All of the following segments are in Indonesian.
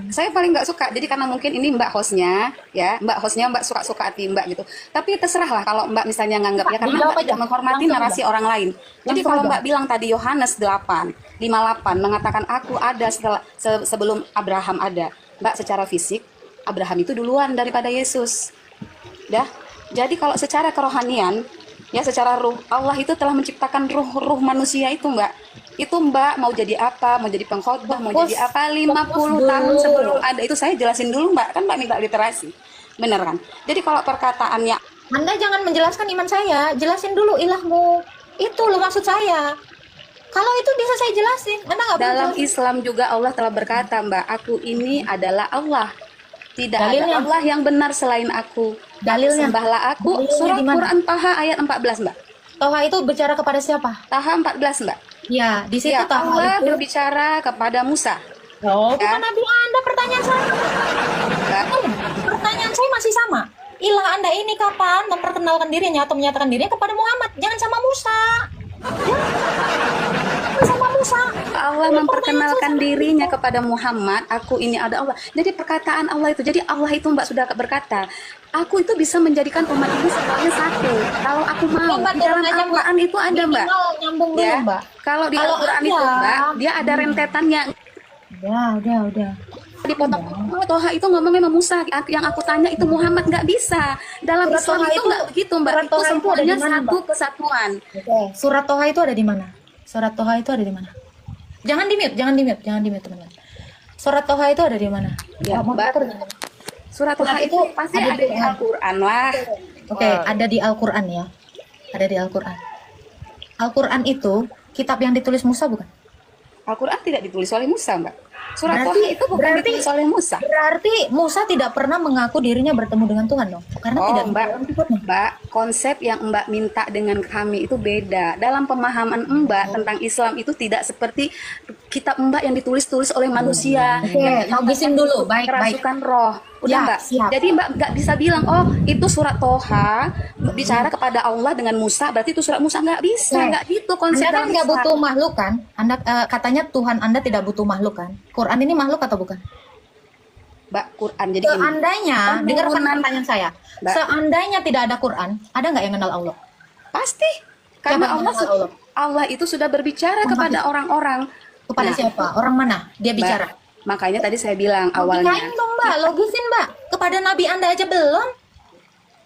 Saya paling nggak suka. Jadi karena mungkin ini Mbak hostnya, ya Mbak suka-suka hati Mbak gitu. Tapi terserah lah kalau Mbak misalnya nganggap ya karena Dijawab Mbak aja. tidak menghormati Langsung narasi aja. orang lain. Jadi Langsung kalau aja. Mbak bilang tadi Yohanes 8:58 mengatakan aku ada sebelum Abraham ada. Mbak secara fisik Abraham itu duluan daripada Yesus. Dah. Jadi kalau secara kerohanian, ya secara ruh, Allah itu telah menciptakan ruh-ruh manusia itu, Mbak. Itu Mbak mau jadi apa, mau jadi pengkhotbah, mau Fokus, jadi apa, fokus 50 tahun dulu. sebelum ada itu saya jelasin dulu, Mbak. Kan Mbak minta literasi. Bener kan? Jadi kalau perkataannya Anda jangan menjelaskan iman saya, jelasin dulu ilahmu. Itu loh maksud saya. Kalau itu bisa saya jelasin, Anda nggak perlu dalam jelasin. Islam juga Allah telah berkata, Mbak, aku ini adalah Allah. Tidak Dalilnya. ada Allah yang benar selain aku. Dalilnya. Sembahlah aku. Dalilnya Surat di mana? Quran Taha ayat 14, Mbak. Toha itu bicara kepada siapa? Taha 14, Mbak. Ya, di situ Ya, Toha Allah itu. berbicara kepada Musa. Oh, Ya. bukan Nabi Anda, pertanyaan saya. Mbak. Pertanyaan saya masih sama. Ilah Anda ini kapan memperkenalkan dirinya atau menyatakan dirinya kepada Muhammad? Jangan sama Musa. Jangan sama Musa. Allah memperkenalkan dirinya kepada Muhammad, aku ini ada Allah. Jadi perkataan Allah itu, jadi Allah itu Mbak sudah berkata, aku itu bisa menjadikan umat ini semuanya satu. Kalau aku mau, Mbak, di dalam turun aja, Al-Quran itu ada Mbak. Minimal nyambung dulu, Ya, Mbak. kalau di Kalau Al-Quran ada, itu Mbak, dia ada rentetannya. Udah. Dipotong, oh, Toha itu ngomongnya sama Musa, yang aku tanya itu Muhammad, nggak bisa. Dalam Surat Islam Toha itu itu- nggak begitu Mbak, surat itu Toha itu ada semuanya di mana, satu Mbak? kesatuan. Oke. Surat Toha itu ada di mana? Surat Toha itu ada di mana? Jangan di-mute, teman-teman. Surat Toha itu ada di mana? Ya, Oh, Mbak. moderator. Surat Toha Surat itu itu pasti ada ada di di mana? Al-Quran lah. Oke, ada di Al-Quran ya. Ada di Al-Quran. Al-Quran itu kitab yang ditulis Musa bukan? Al-Quran tidak ditulis oleh Musa, Mbak. Surat Berarti- Toha itu bukan berarti- ditulis oleh Musa. Berarti Musa tidak pernah mengaku dirinya bertemu dengan Tuhan dong? Karena Oh, tidak Mbak, dalam kitabnya. Mbak, konsep yang Mbak minta dengan kami itu beda. Dalam pemahaman Mbak tentang Islam itu tidak seperti kitab Mbak yang ditulis-tulis oleh manusia. Oke, Yang logisin dulu. Baik. kerasukan roh. Udah Ya, Mbak. siap. Jadi Mbak nggak bisa bilang, oh itu surat Toha bicara kepada Allah dengan Musa, berarti itu surat Musa. Nggak bisa, Oke. nggak gitu konsep Anda kan dalam nggak Islam. butuh makhluk kan? Anda katanya Tuhan Anda tidak butuh makhluk kan? Quran ini makhluk atau bukan? Mbak, Quran jadi ini. Seandainya, dengarkan Penurunan- pertanyaan saya. Mbak. Seandainya tidak ada Quran, ada nggak yang kenal Allah? Pasti. Karena Siapa yang Allah, kenal Allah? Allah itu sudah berbicara kepada orang-orang. Kepada Nah, siapa? Orang mana? Dia bicara. Mbak, makanya tadi saya bilang awalnya. Logikain dong Mbak, logisin Mbak. Kepada Nabi Anda aja belum?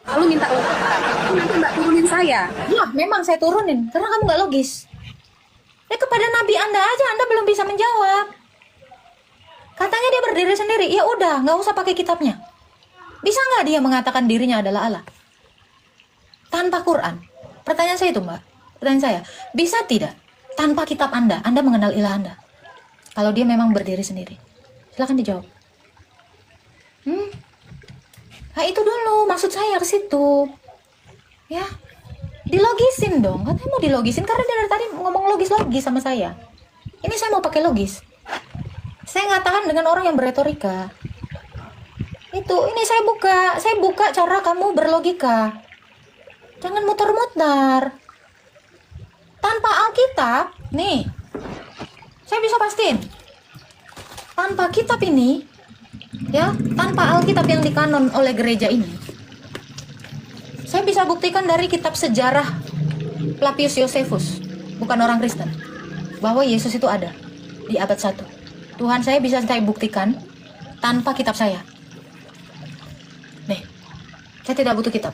Lalu minta logika. Nanti Mbak turunin saya. Ya, memang saya turunin karena kamu nggak logis. Kepada Nabi Anda aja Anda belum bisa menjawab. Katanya dia berdiri sendiri. Ya udah, nggak usah pakai kitabnya. Bisa nggak dia mengatakan dirinya adalah Allah tanpa Quran? Pertanyaan saya itu Mbak. Pertanyaan saya, bisa tidak tanpa kitab Anda mengenal ilah Anda? Kalau dia memang berdiri sendiri, silakan dijawab. Nah itu dulu maksud saya ke situ. Ya, dilogisin dong. Katanya mau dilogisin karena dia dari tadi ngomong logis-logis sama saya. Ini saya mau pakai logis. Saya nggak tahan dengan orang yang beretorika. Itu, ini saya buka cara kamu berlogika. Jangan muter-muter. Tanpa Alkitab, nih, saya bisa pastiin. Tanpa kitab ini, ya, tanpa Alkitab yang dikanon oleh gereja ini, saya bisa buktikan dari kitab sejarah Flavius Josephus, bukan orang Kristen, bahwa Yesus itu ada di abad 1. Tuhan saya bisa saya buktikan tanpa kitab saya. Nih, saya tidak butuh kitab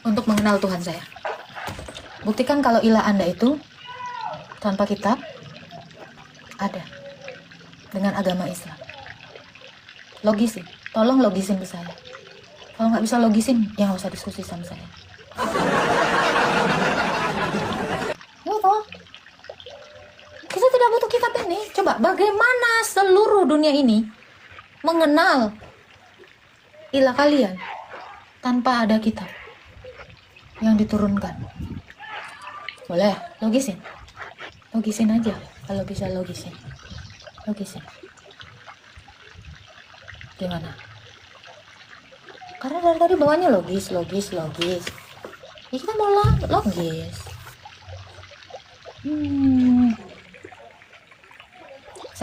untuk mengenal Tuhan saya. Buktikan kalau ilah Anda itu tanpa kitab ada dengan agama Islam. Logisin, tolong logisin ke saya. Kalau nggak bisa logisin, ya nggak usah diskusi sama saya. Ya toh, kita tidak butuh kitab ini. Coba bagaimana seluruh dunia ini mengenal ilah kalian tanpa ada kitab yang diturunkan? Boleh, logisin. Logisin aja, kalau bisa logisin. Logisin. Gimana? Karena dari tadi bawahnya logis. Ya kita mau logis.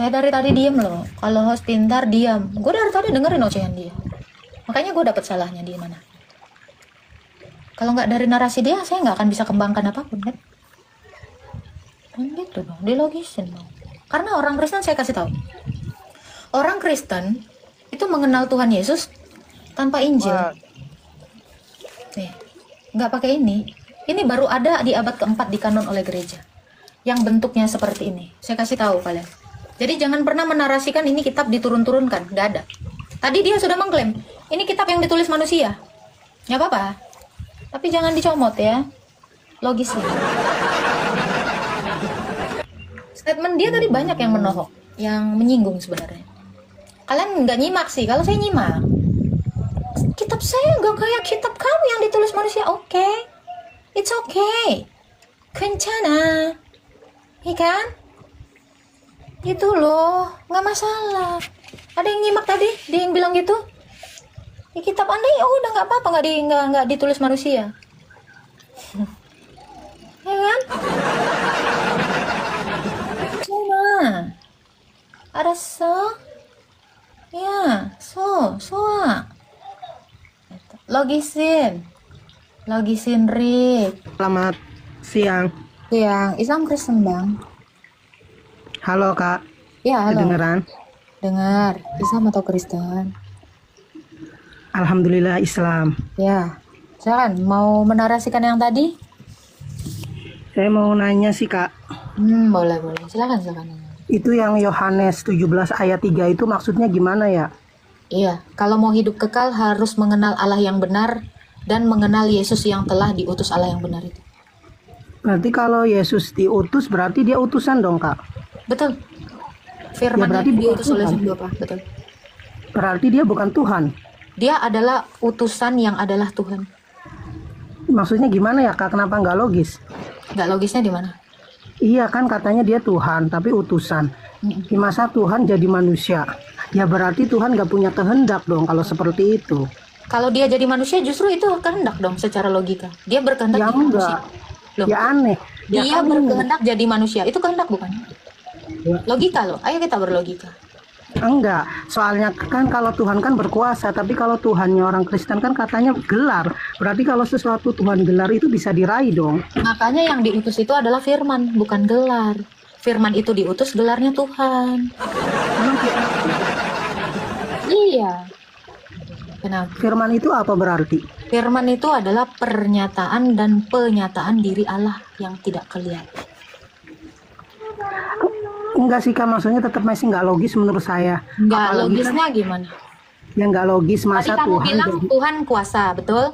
Saya dari tadi diem loh. Kalau host pintar diam. Gue dari tadi dengerin ocehan dia. Makanya gue dapet salahnya di mana. Kalau nggak dari narasi dia, saya nggak akan bisa kembangkan apapun kan. Kan gitu dong, dilogisin dong. Karena orang Kristen saya kasih tahu. Orang Kristen itu mengenal Tuhan Yesus tanpa Injil. Nih, nggak pakai ini. Ini baru ada di abad keempat dikanon oleh gereja. Yang bentuknya seperti ini. Saya kasih tahu kalian. Jadi jangan pernah menarasikan ini kitab diturun-turunkan. Nggak ada. Tadi dia sudah mengklaim, ini kitab yang ditulis manusia. Nggak apa-apa. Tapi jangan dicomot ya. Logisnya. Statement dia tadi banyak yang menohok. Yang menyinggung sebenarnya. Kalian nggak nyimak sih. Kalau saya nyimak. Kitab saya nggak kayak kitab kamu yang ditulis manusia. Oke. It's okay. Kencana. Iya kan? Itu loh. Nggak masalah. Ada yang nyimak tadi? Dia yang bilang gitu? Ya, kitab Anda ya udah nggak apa-apa, nggak ditulis manusia. Ya kan? Cuma ada ya soa logisin Rick. Selamat siang. Yang Islam Kristen bang. Halo Kak. Ya halo. Kedengeran? Dengar. Islam atau Kristen? Alhamdulillah Islam. Ya. Silakan. Mau menarasikan yang tadi? Saya mau nanya sih Kak. Boleh. Silakan. Itu yang Yohanes 17 ayat 3 itu maksudnya gimana ya? Iya, kalau mau hidup kekal harus mengenal Allah yang benar dan mengenal Yesus yang telah diutus Allah yang benar itu. Berarti kalau Yesus diutus berarti dia utusan dong Kak? Betul. Firman Ya, berarti yang bukan diutus oleh Tuhan. Sang Bapa, betul. Berarti dia bukan Tuhan. Dia adalah utusan yang adalah Tuhan. Maksudnya gimana ya Kak? Kenapa nggak logis? Nggak logisnya di mana? Iya kan katanya dia Tuhan tapi utusan. Di masa Tuhan jadi manusia. Ya berarti Tuhan nggak punya kehendak dong kalau seperti itu. Kalau dia jadi manusia justru itu kehendak dong secara logika. Dia berkehendak Ya jadi manusia. enggak. Loh, Ya aneh. Ya dia kan berkehendak jadi manusia. Itu kehendak bukan? Ya. Logika loh. Ayo kita berlogika. Enggak, soalnya kan kalau Tuhan kan berkuasa, tapi kalau Tuhannya orang Kristen kan katanya gelar. Berarti kalau sesuatu Tuhan gelar itu bisa diraih dong. Makanya yang diutus itu adalah firman, bukan gelar. Firman itu diutus, gelarnya Tuhan. Iya. Kenapa? Firman itu apa berarti? Firman itu adalah pernyataan dan penyataan diri Allah yang tidak kelihatan. Enggak sih Kak, maksudnya tetap masih nggak logis menurut saya. Nggak Apalagi logisnya gimana? yang nggak logis Tadi masa kamu Tuhan bilang jadi Tuhan kuasa, betul?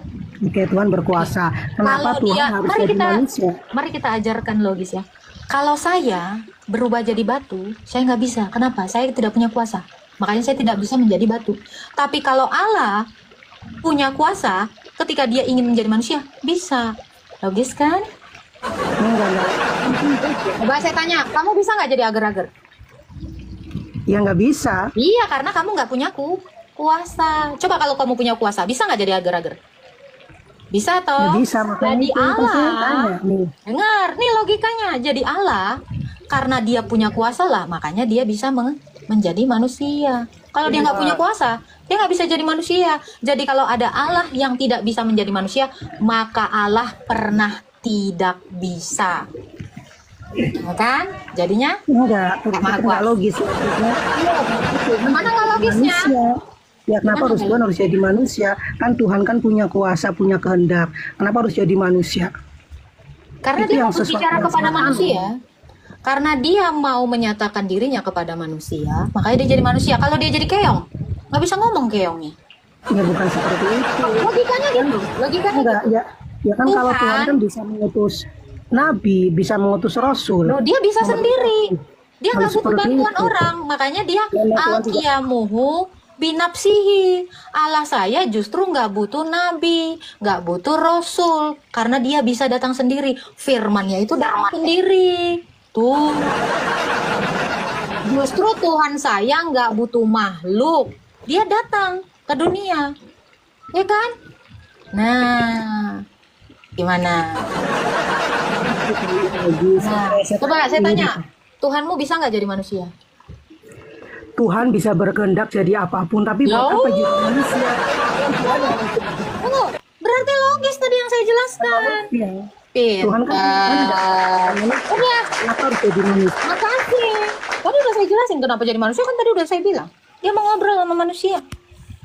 Oke, Tuhan berkuasa. Kenapa Kalau Tuhan dia, harus jadi manusia? mari kita ajarkan logis ya. Kalau saya berubah jadi batu, saya nggak bisa. Kenapa? Saya tidak punya kuasa. Makanya saya tidak bisa menjadi batu. Tapi kalau Allah punya kuasa, ketika dia ingin menjadi manusia, bisa. Logis kan? Enggak. Coba saya tanya, kamu bisa nggak jadi agar-agar? Ya nggak bisa. Iya, karena kamu nggak punya kuasa. Coba kalau kamu punya kuasa, bisa nggak jadi agar-agar? Bisa toh? Nggak bisa, makanya Jadi itu kan saya Allah. tanya nih. Dengar, nih logikanya. Jadi Allah, karena dia punya kuasa lah, makanya dia bisa menjadi manusia. Kalau dia nggak punya kuasa, dia nggak bisa jadi manusia. Jadi kalau ada Allah yang tidak bisa menjadi manusia, maka Allah pernah tidak bisa. Ya kan? Jadinya Enggak, Maha enggak Kuasa. logis. Maksudnya, Mana nggak logisnya? manusia. Ya kenapa Gimana harus nggak Tuhan harus jadi manusia? Kan Tuhan kan punya kuasa, punya kehendak. Kenapa harus jadi manusia? Karena Itu dia yang mau sesuatu berbicara yang kepada sangat manusia. Karena dia mau menyatakan dirinya kepada manusia, makanya dia jadi manusia. Kalau dia jadi keong, nggak bisa ngomong keongnya. Ya bukan seperti itu. Logikanya gitu. Logikanya Enggak, gitu. ya kan kalau Tuhan. Tuhan kan bisa mengutus nabi, bisa mengutus rasul. Loh, dia bisa sendiri. Dia nggak Harus butuh seperti bantuan itu. orang. Makanya dia Karena Tuhan juga- al-qiyamuhu binapsihi. Allah saya justru nggak butuh nabi, nggak butuh rasul, karena dia bisa datang sendiri. Firmannya itu datang sendiri. Tuh. Justru Tuhan saya nggak butuh makhluk. Dia datang ke dunia. Ya kan? Nah, gimana? Nah, coba saya tanya, Tuhanmu bisa nggak jadi manusia? Tuhan bisa berkehendak jadi apapun, tapi buat apa jadi manusia? Tunggu, berarti logis tadi yang saya jelaskan. Iya. Tuhan kan Udah, kenapa harus jadi manusia? makasih. Tadi udah saya jelasin kenapa jadi manusia, kan tadi udah saya bilang. Dia mau ngobrol sama manusia.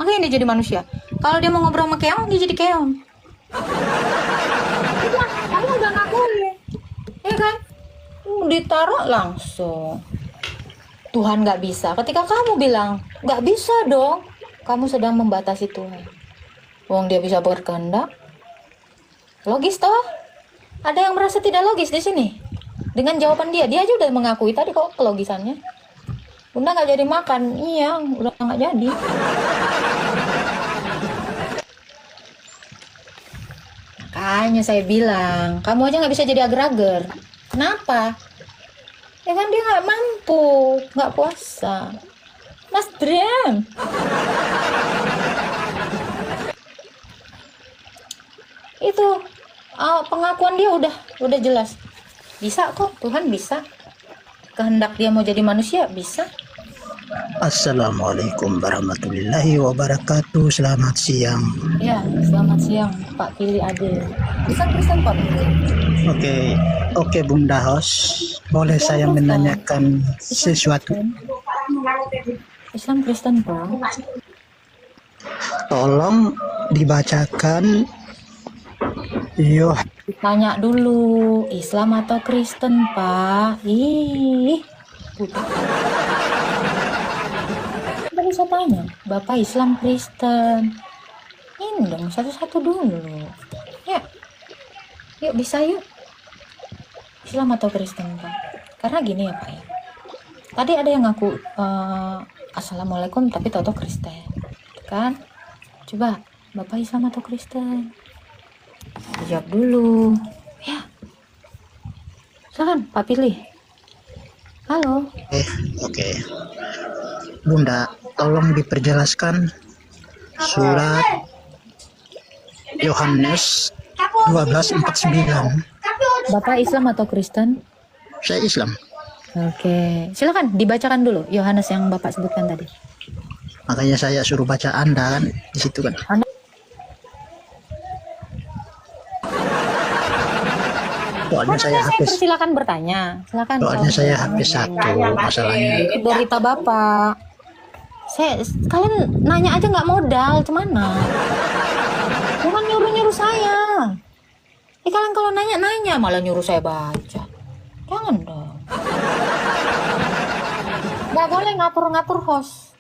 Makanya dia jadi manusia. Kalau dia mau ngobrol sama keong, dia jadi keong. Udah, kamu udah ngakuin. Ya kan? Ditaruh langsung. Tuhan nggak bisa. Ketika kamu bilang, nggak bisa dong, kamu sedang membatasi Tuhan. Wong dia bisa berkehendak. Logis toh? Ada yang merasa tidak logis di sini? Dengan jawaban dia aja udah mengakui tadi kok kelogisannya. Bunda nggak jadi makan, iya, udah nggak jadi. Makanya saya bilang, kamu aja nggak bisa jadi ager-ager. Kenapa? Ya kan dia nggak mampu, nggak puasa. Mas Bram. Itu pengakuan dia udah jelas. Bisa kok, Tuhan bisa. Kehendak dia mau jadi manusia, bisa. Assalamualaikum warahmatullahi wabarakatuh. Selamat siang. Ya, selamat siang Pak Pilih Ade. Bisa Kristen Pak? Oke Bunda Host, boleh saya menanyakan sesuatu? Islam Kristen Pak. Tolong dibacakan Yoh. Tanya dulu, Islam atau Kristen Pak? Ih, udah. Tadi saya tanya, Bapak Islam Kristen. Ini dong, satu-satu dulu. Ya, yuk bisa yuk. Islam atau Kristen Pak? Karena gini ya Pak ya. Tadi ada yang ngaku Assalamualaikum tapi tahu Kristen, kan? Coba, Bapak Islam atau Kristen? Jawab dulu, ya. Silakan Pak pilih. Halo. Oke. Bunda, tolong diperjelaskan surat Yohanes 12:49. Bapak Islam atau Kristen? Saya Islam. Oke, silakan dibacakan dulu Yohanes yang Bapak sebutkan tadi. Makanya saya suruh baca Anda kan di situ kan. Soalnya saya habis. Silakan bertanya. Silakan. Soalnya saya habis satu masalahnya. Itu berita Bapak. Kalian nanya aja nggak modal, cuman jangan nyuruh saya. Kalian kalau nanya malah nyuruh saya baca. Jangan dong. Nggak boleh ngatur-ngatur host.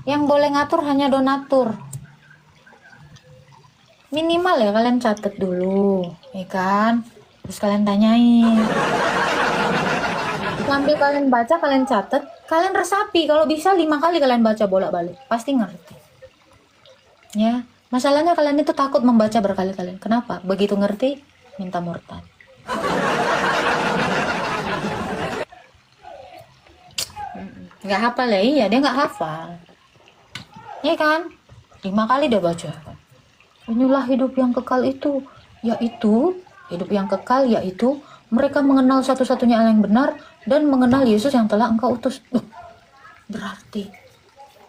Yang boleh ngatur hanya donatur. Minimal ya kalian catat dulu, ya kan? Terus kalian tanyain. Sambil kalian baca, kalian catat, kalian resapi. Kalau bisa 5 kali kalian baca bolak-balik, pasti ngerti. Ya, masalahnya kalian itu takut membaca berkali-kali. Kenapa? Begitu ngerti, minta murtad. Nggak hafal ya? Iya, dia nggak hafal. Iya kan? 5 kali dia baca. Inilah hidup yang kekal itu, yaitu hidup yang kekal yaitu mereka mengenal satu-satunya Allah yang benar dan mengenal Yesus yang telah engkau utus. Berarti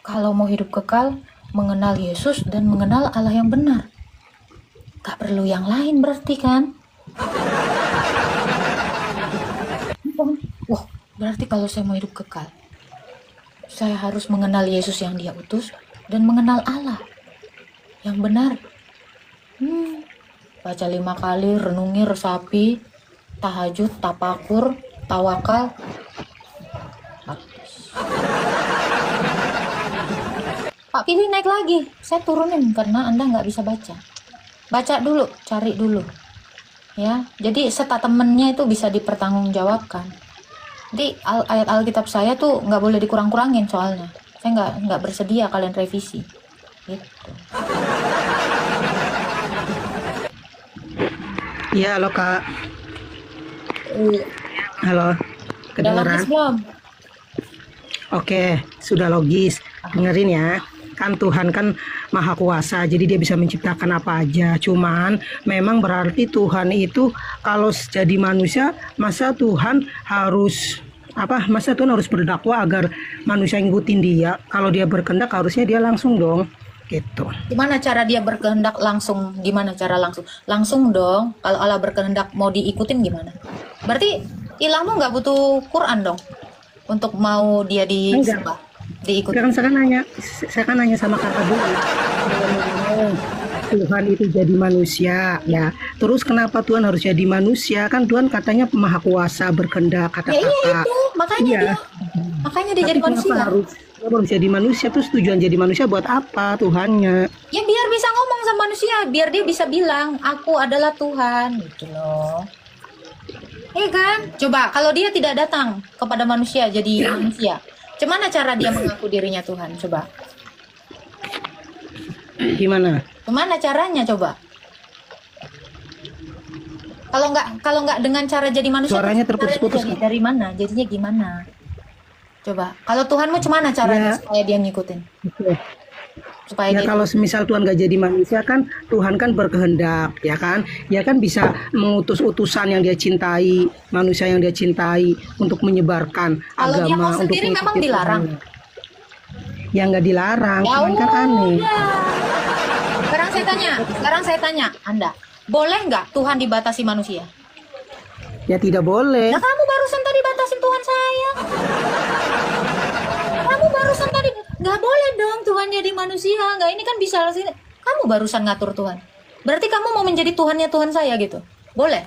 kalau mau hidup kekal, mengenal Yesus dan mengenal Allah yang benar. Gak perlu yang lain berarti kan? Wah, berarti kalau saya mau hidup kekal, saya harus mengenal Yesus yang Dia utus dan mengenal Allah yang benar. Baca 5 kali, renungi, resapi, tahajud, tapakur, tawakal. Pak pilih naik lagi, saya turunin karena Anda nggak bisa baca. Baca dulu, cari dulu, ya. Jadi statementnya itu bisa dipertanggungjawabkan. Jadi ayat Alkitab saya tuh nggak boleh dikurang-kurangin soalnya. Saya nggak bersedia kalian revisi, gitu. Iya, halo Kak. Halo, Udah kedengeran? logis belum? Oke, sudah logis. Dengerin ya. Kan Tuhan kan maha kuasa, jadi dia bisa menciptakan apa aja. Cuman memang berarti Tuhan itu kalau jadi manusia, masa Tuhan harus Apa masa Tuhan harus berdakwah agar manusia ngikutin dia? Kalau dia berkehendak harusnya dia langsung dong. Gitu. Gimana cara dia berkehendak langsung? Gimana cara langsung? Langsung dong. Kalau Allah berkehendak mau diikutin gimana? Berarti ilahmu nggak butuh Quran dong untuk mau dia disembah, diikuti. Sekarang saya kan nanya sama kakak dulu. Tuhan itu jadi manusia ya. Terus kenapa Tuhan harus jadi manusia? Kan Tuhan katanya maha kuasa berkehendak kata Ya iya kakak. itu, makanya Iya. makanya dia Tapi jadi kenapa manusia. harus jadi manusia? Terus tujuan jadi manusia buat apa Tuhannya? Ya biar bisa ngomong sama manusia, biar dia bisa bilang aku adalah Tuhan gitu loh. Iya kan? Coba kalau dia tidak datang kepada manusia jadi manusia, gimana cara dia mengaku dirinya Tuhan? Coba. Gimana? Gimana caranya coba? Kalau nggak dengan cara jadi manusia, Suaranya terus terputus-putus. caranya dari mana? Jadinya gimana? Coba. Kalau Tuhanmu gimana caranya Ya. supaya dia ngikutin? Oke. Supaya Ya dia kalau semisal Tuhan gak jadi manusia kan Tuhan kan berkehendak ya kan. Ya kan bisa mengutus utusan yang dia cintai, manusia yang dia cintai untuk menyebarkan Kalau dia mau agama untuk sendiri memang mengikuti dilarang. Tuhan. Ya nggak dilarang, Ya cuman kan aneh. udah. Sekarang saya tanya, Anda, boleh nggak Tuhan dibatasi manusia? Ya tidak boleh. Nah, kamu barusan tadi batasin Tuhan saya. Kamu barusan tadi nggak boleh dong Tuhan jadi manusia. Nggak, ini kan bisa sini. Kamu barusan ngatur Tuhan. Berarti kamu mau menjadi Tuhannya Tuhan saya gitu? Boleh?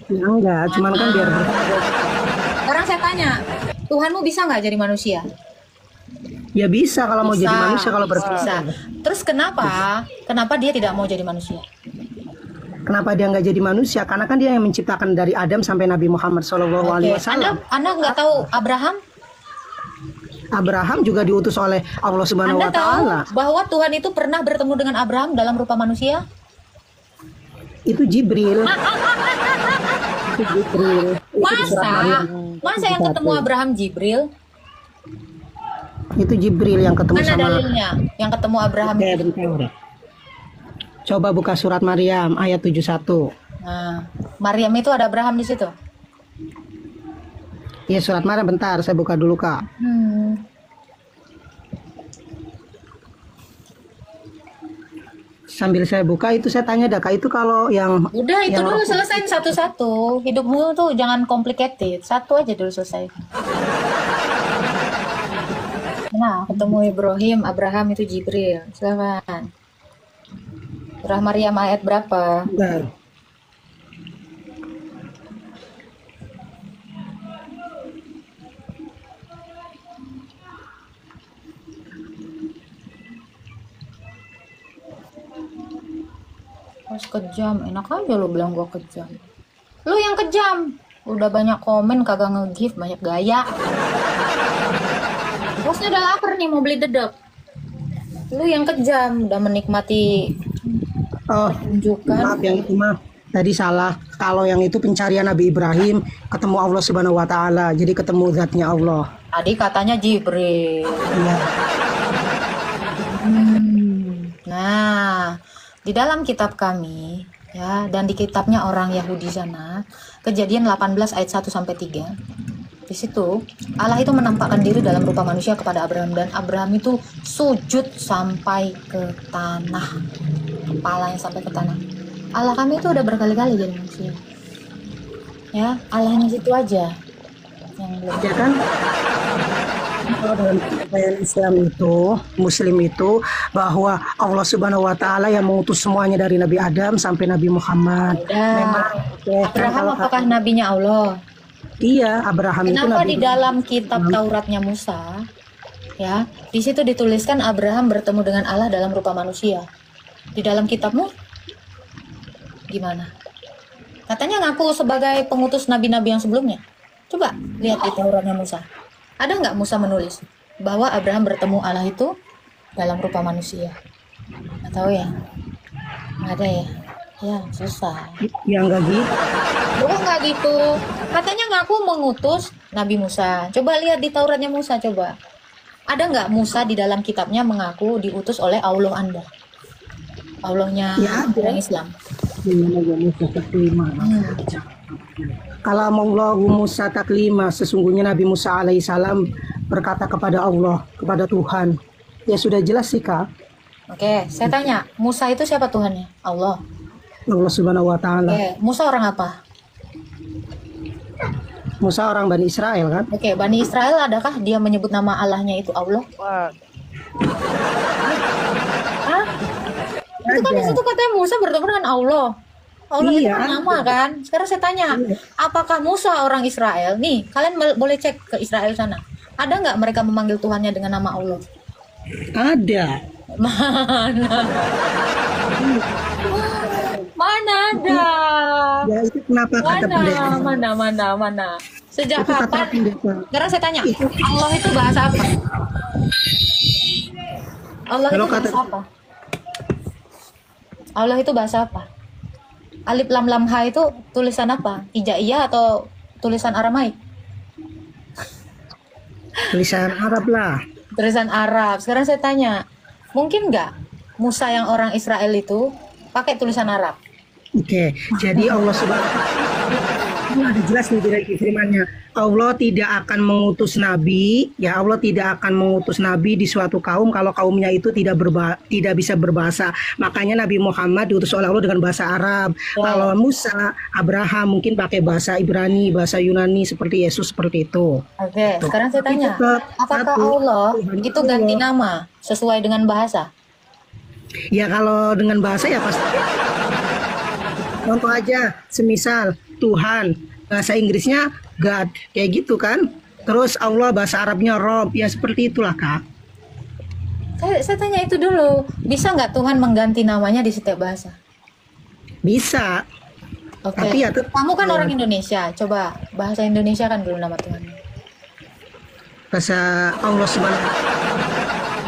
Ya enggak, cuman kan biar Sekarang saya tanya, Tuhanmu bisa nggak jadi manusia? ya bisa kalau mau jadi manusia kalau bisa. berkehendak. Terus kenapa dia tidak mau jadi manusia? Kenapa dia nggak jadi manusia? Karena kan dia yang menciptakan dari Adam sampai Nabi Muhammad Shallallahu Alaihi Oke, Wasallam. Anda nggak tahu Abraham? Abraham juga diutus oleh Allah Subhanahu Anda Wa tahu Taala. bahwa Tuhan itu pernah bertemu dengan Abraham dalam rupa manusia? Itu Jibril. Itu Jibril. Masa yang ketemu Abraham Jibril? Itu Jibril yang ketemu Mana sama. dalilnya? Yang ketemu Abraham? Oke, bentar. Coba buka surat Maryam ayat 71. Nah, Maryam itu ada Abraham di situ. Iya surat Maryam, bentar saya buka dulu Kak. Sambil saya buka itu saya tanya dah Kak, itu kalau yang Udah itu yang dulu selesain satu-satu. Hidupmu tuh jangan complicated. Satu aja dulu selesai. Nah, ketemu Abraham itu Jibril. Silakan. Surah Maryam ayat berapa? bentar. Pas kejam, enak aja lo bilang gua kejam. Lu yang kejam. Udah banyak komen kagak nge-give, banyak gaya. Bosnya udah lapar nih mau beli dedek. Lu yang kejam, udah menikmati Oh, tunjukkan. maaf yang itu mah tadi salah. Kalau yang itu pencarian Nabi Ibrahim ketemu Allah Subhanahu Wa Taala, jadi ketemu zatnya Allah. Tadi katanya Jibril. Iya. Nah, di dalam kitab kami ya, dan di kitabnya orang Yahudi sana, Kejadian 18 ayat 1 sampai 3. Di situ Allah itu menampakkan diri dalam rupa manusia kepada Abraham, dan Abraham itu sujud sampai ke tanah, kepalanya sampai ke tanah. Allah kami itu udah berkali-kali jadi manusia. Ya, Allahnya situ aja yang belum. Ya kan? Kalau dalam kepercayaan Islam itu, Muslim itu bahwa Allah Subhanahu Wa Taala yang mengutus semuanya dari Nabi Adam sampai Nabi Muhammad. Udah. Ya, kan, Abraham kalau apakah nabinya Allah? iya Abraham itu Kenapa Nabi. di dalam kitab Tauratnya Musa, ya, di situ dituliskan Abraham bertemu dengan Allah dalam rupa manusia. Di dalam kitabmu, gimana? Katanya ngaku sebagai pengutus nabi-nabi yang sebelumnya. Coba lihat di Tauratnya Musa. Ada nggak Musa menulis bahwa Abraham bertemu Allah itu dalam rupa manusia? Nggak tahu ya? Nggak ada ya? Ya, susah. Ya enggak gitu. Loh, nggak gitu. Katanya ngaku mengutus Nabi Musa. Coba lihat di Tauratnya Musa, coba. Ada nggak Musa di dalam kitabnya mengaku diutus oleh Allah Anda? Allahnya Ya, ada. orang Islam. Gimana ya Musa terima. Kalamullahu Musa taklima, sesungguhnya Nabi Musa alaihissalam berkata kepada Allah, kepada Tuhan. Ya sudah jelas sih Kak. Oke, saya tanya, Musa itu siapa Tuhannya? Allah. Allah Subhanahu wa taala. Oke, Musa orang apa? Musa orang Bani Israel kan? Oke, Bani Israel adakah dia menyebut nama Allahnya itu Allah? Hah? Itu kan di situ katanya Musa bertemu dengan Allah. Allah itu Iya. kan nama kan? Sekarang saya tanya, apakah Musa orang Israel? Nih, kalian boleh cek ke Israel sana. Ada nggak mereka memanggil Tuhannya dengan nama Allah? Ada. Mana? Mana ada? Ya itu kenapa kata pendeta? Mana? Sejak Itu kata kapan? pendeta. Sekarang saya tanya, Allah itu bahasa apa? Allah Kalau itu bahasa kata- apa? Allah itu bahasa apa? Alif lam lam ha itu tulisan apa? Hijaiyah atau tulisan Aramaik? Tulisan Arab lah. Tulisan Arab. Sekarang saya tanya, mungkin nggak Musa yang orang Israel itu pakai tulisan Arab? Oke, jadi Allah Subhanahu ada jelas nih dari firman-Nya. Allah tidak akan mengutus nabi, ya Allah tidak akan mengutus nabi di suatu kaum kalau kaumnya itu tidak bisa berbahasa. Makanya Nabi Muhammad diutus oleh Allah dengan bahasa Arab. Kalau Musa, Abraham mungkin pakai bahasa Ibrani, bahasa Yunani seperti Yesus seperti itu. Oke, sekarang saya tanya, tetap apakah satu, Allah Tuhan itu Allah. ganti nama sesuai dengan bahasa? Ya kalau dengan bahasa ya pasti. Contoh aja, semisal Tuhan, bahasa Inggrisnya God, kayak gitu kan. Terus Allah bahasa Arabnya Rob, ya seperti itulah Kak. Saya tanya itu dulu, bisa nggak Tuhan mengganti namanya di setiap bahasa? Bisa, Oke. tapi ya Kamu kan orang Indonesia, coba bahasa Indonesia kan dulu nama Tuhan. bahasa Allah Subhanahu.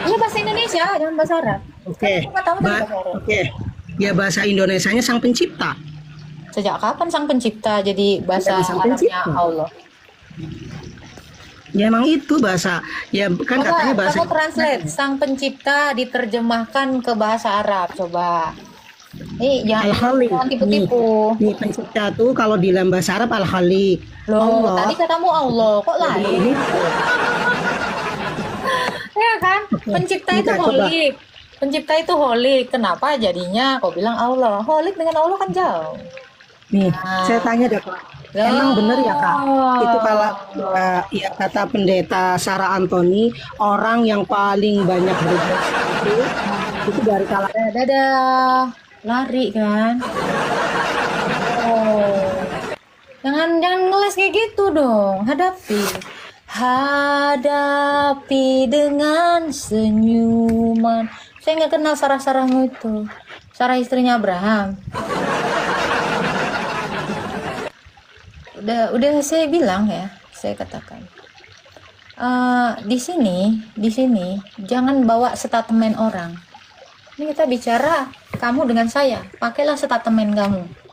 Iya bahasa Indonesia, jangan bahasa Arab. Oke, Kan cuma tahu tadi bahasa Arab. oke. Ya bahasa Indonesianya Sang Pencipta. Sejak kapan Sang Pencipta jadi bahasa Dari Sang Arabnya Pencipta. Allah? Ya emang itu bahasa. Ya kan Coba katanya bahasa. kamu translate Sang Pencipta diterjemahkan ke bahasa Arab, coba. Nih Al-Khaliq. jangan tipu-tipu. Nih pencipta tuh kalau di dalam bahasa Arab Al-Khaliq. Loh, Allah. tadi katamu Allah, kok lain? Ini Ya kan? Pencipta itu Tidak, coba. holik. Pencipta itu holik. Kenapa jadinya kau bilang Allah? Holik dengan Allah kan jauh. nih, Nah. saya tanya deh Kak. Emang bener ya Kak? Itu kalau ya kata pendeta Sarah Anthony, orang yang paling banyak berdosa itu dari kalangan Dadah, lari kan? Oh, jangan ngeles kayak gitu dong. Hadapi dengan senyuman. Saya nggak kenal Sarah-Sarahmu itu. Sarah istrinya Abraham. Udah saya bilang ya, saya katakan. Di sini jangan bawa statement orang. Ini kita bicara kamu dengan saya, pakailah statement kamu.